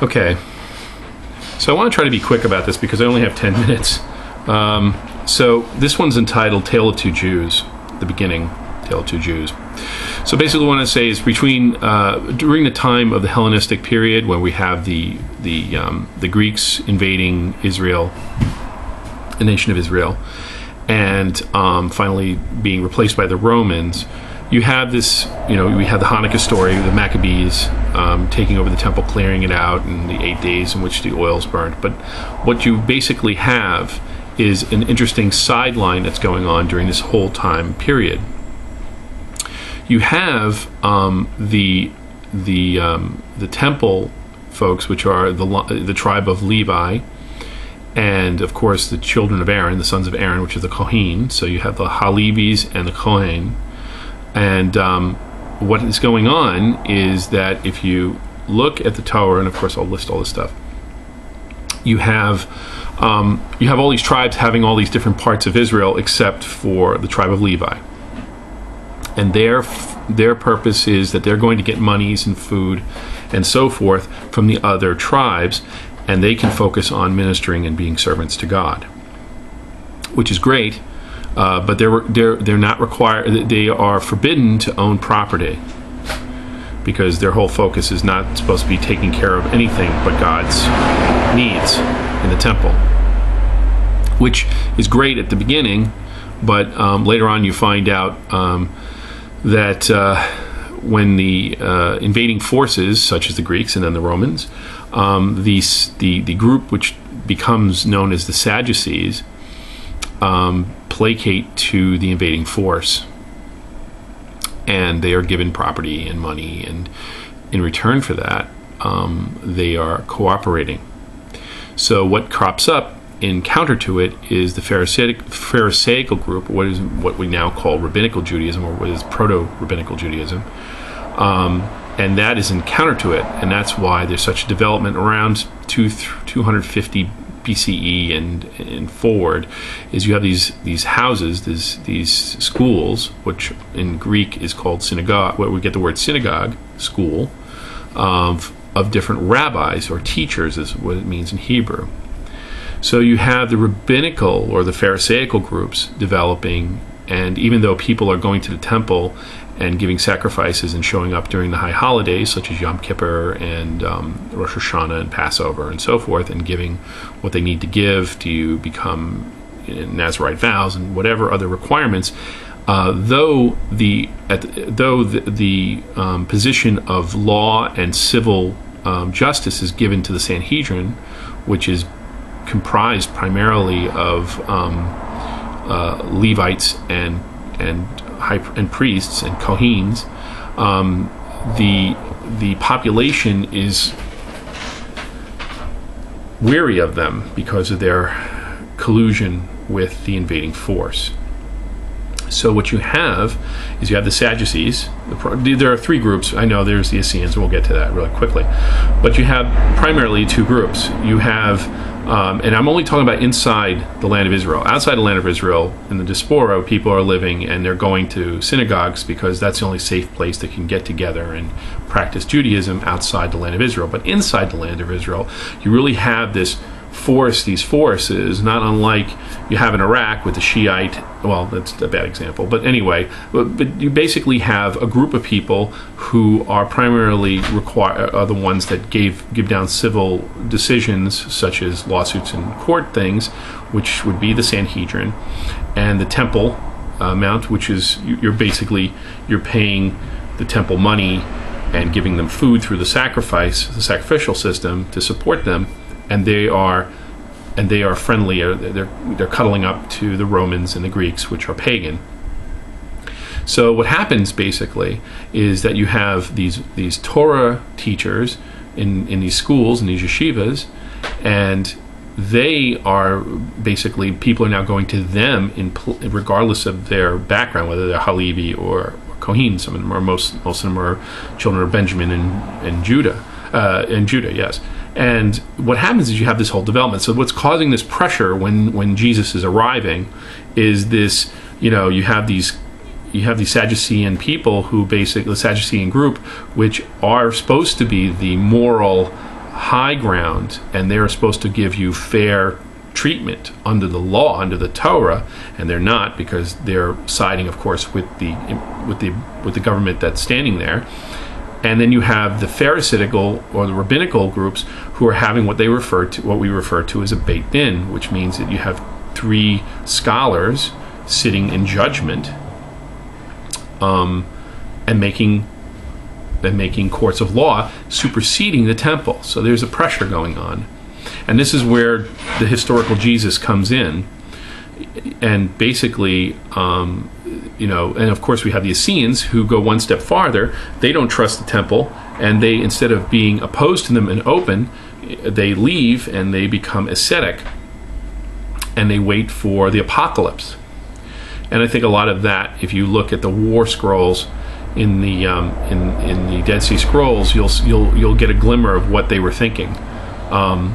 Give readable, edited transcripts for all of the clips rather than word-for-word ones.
Okay, so I want to try to be quick about this because I only have 10 minutes. So this one's entitled Tale of Two Jews, the beginning, Tale of Two Jews. So basically what I want to say is between, during the time of the Hellenistic period when we have the Greeks invading Israel, the nation of Israel, and finally being replaced by the Romans, you have this, we have the Hanukkah story, the Maccabees taking over the temple, clearing it out, and the 8 days in which the oil's burnt. But what you basically have is an interesting sideline that's going on during this whole time period. You have the temple folks, which are the tribe of Levi, and of course the children of Aaron, the sons of Aaron, which are the Kohen. So you have the Halevis and the Kohen. And what is going on is that if you look at the Torah, and of course I'll list all this stuff, you have all these tribes having all these different parts of Israel except for the tribe of Levi. And their purpose is that they're going to get monies and food and so forth from the other tribes, and they can focus on ministering and being servants to God, which is great. But they're not required. They are forbidden to own property because their whole focus is not supposed to be taking care of anything but God's needs in the temple, which is great at the beginning. But later on, you find out that when the invading forces, such as the Greeks and then the Romans, the group which becomes known as the Sadducees, placate to the invading force, and they are given property and money, and in return for that they are cooperating. So what crops up in counter to it is the Pharisaical group, what we now call Rabbinical Judaism, or what is Proto-Rabbinical Judaism, and that is in counter to it, and that's why there's such a development around 250 BCE and forward. Is you have these houses, these schools, which in Greek is called synagogue, where we get the word synagogue, school, of different rabbis or teachers is what it means in Hebrew. So you have the Rabbinical or the Pharisaical groups developing, and even though people are going to the temple and giving sacrifices and showing up during the high holidays such as Yom Kippur and Rosh Hashanah and Passover and so forth, and giving what they need to give to become Nazirite vows and whatever other requirements, though the position of law and civil justice is given to the Sanhedrin, which is comprised primarily of Levites and priests and Kohens, the population is weary of them because of their collusion with the invading force. So what you have is you have the Sadducees. There are three groups. I know there's the Essenes, and we'll get to that really quickly. But you have primarily two groups. You have, and I'm only talking about inside the land of Israel. Outside the land of Israel, in the diaspora, people are living and they're going to synagogues because that's the only safe place they can get together and practice Judaism outside the land of Israel. But inside the land of Israel, you really have these forces, not unlike you have in Iraq with the Shiite. Well, that's a bad example, but anyway, but you basically have a group of people who are primarily are the ones that give down civil decisions such as lawsuits and court things, which would be the Sanhedrin, and the Temple Mount, which is you're paying the temple money and giving them food through the sacrificial system to support them. And they are friendly. They're cuddling up to the Romans and the Greeks, which are pagan. So what happens basically is that you have these Torah teachers in these schools, in these yeshivas, and they are basically, people are now going to them regardless of their background, whether they're Halevi or Kohen. Some of them are most of them are children of Benjamin and Judah. Yes. And what happens is you have this whole development. So what's causing this pressure when Jesus is arriving is this, you have these Sadducean people who basically, the Sadducean group, which are supposed to be the moral high ground, and they're supposed to give you fair treatment under the law, under the Torah, and they're not, because they're siding, of course, with the government that's standing there. And then you have the Pharisaical or the Rabbinical groups who are having what we refer to as a Beit Din, which means that you have 3 scholars sitting in judgment, and making courts of law superseding the temple. So there's a pressure going on. And this is where the historical Jesus comes in. And basically, and of course we have the Essenes who go one step farther. They don't trust the temple, and they, instead of being opposed to them and open, they leave and they become ascetic, and they wait for the apocalypse. And I think a lot of that, if you look at the war scrolls in the Dead Sea Scrolls, you'll get a glimmer of what they were thinking.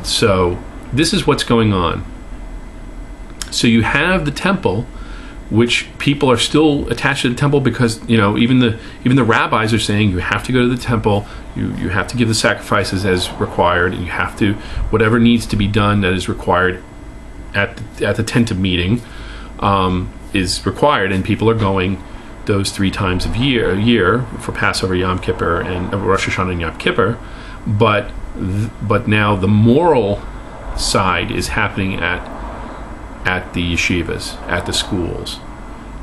So this is what's going on. So you have the temple, which people are still attached to the temple, because even the rabbis are saying you have to go to the temple, you have to give the sacrifices as required, and you have to, whatever needs to be done that is required at the tent of meeting is required, and people are going those 3 times a year for Passover, Yom Kippur, and Rosh Hashanah and Yom Kippur. But now the moral side is happening at the yeshivas, at the schools,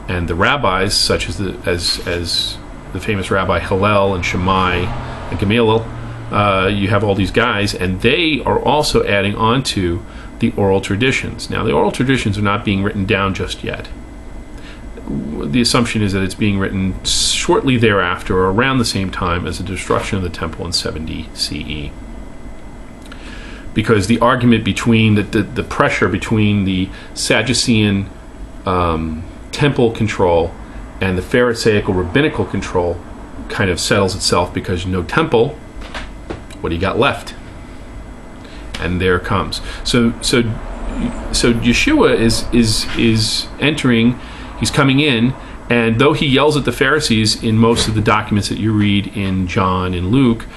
and the rabbis, such as the famous Rabbi Hillel and Shammai and Gamaliel, you have all these guys, and they are also adding on to the oral traditions. Now, the oral traditions are not being written down just yet. The assumption is that it's being written shortly thereafter, or around the same time as the destruction of the temple in 70 CE. Because the argument between the pressure between the Sadducean temple control and the Pharisaical rabbinical control kind of settles itself, because no temple, what do you got left? And there comes. So Yeshua is entering. He's coming in, and though he yells at the Pharisees in most of the documents that you read in John and Luke,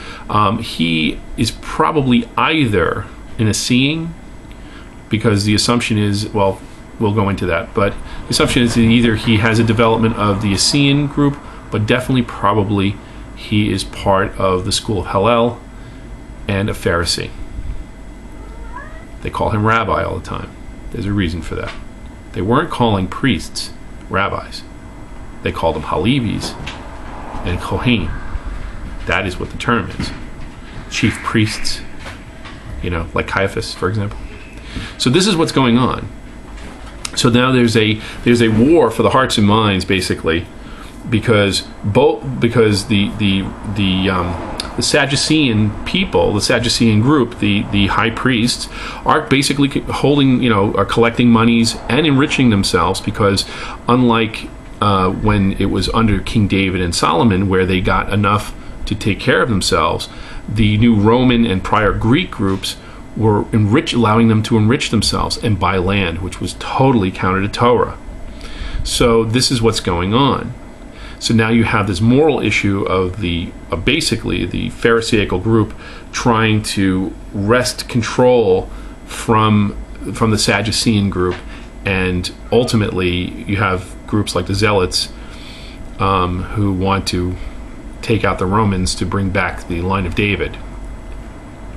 he is probably either in a seeing, because the assumption is, well, we'll go into that, but the assumption is that either he has a development of the Essene group, but definitely probably he is part of the school of Hillel and a Pharisee. They call him rabbi all the time. There's a reason for that. They weren't calling priests rabbis. They called them Halevis and Kohen. That is what the term is. Chief priests, like Caiaphas, for example. So this is what's going on. So now there's a war for the hearts and minds, basically, because the Sadducean people, the Sadducean group, the high priests, are basically are collecting monies and enriching themselves, because unlike when it was under King David and Solomon, where they got enough to take care of themselves, the new Roman and prior Greek groups were allowing them to enrich themselves and buy land, which was totally counter to Torah. So this is what's going on. So now you have this moral issue of basically the Pharisaical group trying to wrest control from the Sadducean group, and ultimately you have groups like the Zealots who want to take out the Romans to bring back the line of David.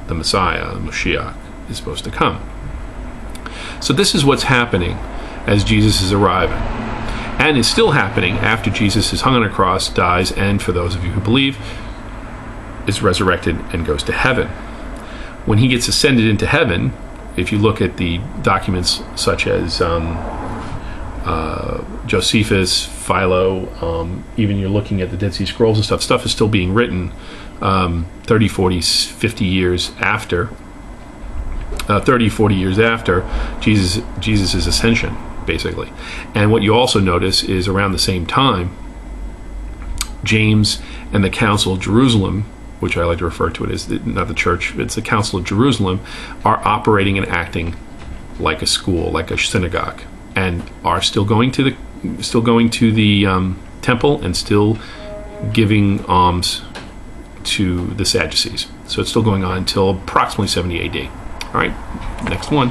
The Messiah, the Mashiach, is supposed to come. So this is what's happening as Jesus is arriving. And is still happening after Jesus is hung on a cross, dies, and for those of you who believe, is resurrected and goes to heaven. When he gets ascended into heaven, if you look at the documents such as Josephus, Philo, even you're looking at the Dead Sea Scrolls and stuff is still being written 30, 40, 50 years after, 30, 40 years after Jesus' ascension, basically. And what you also notice is around the same time, James and the Council of Jerusalem, which I like to refer to it as not the church, it's the Council of Jerusalem, are operating and acting like a school, like a synagogue, and are still going to the temple and still giving alms to the Sadducees. So it's still going on until approximately 70 AD. All right, next one.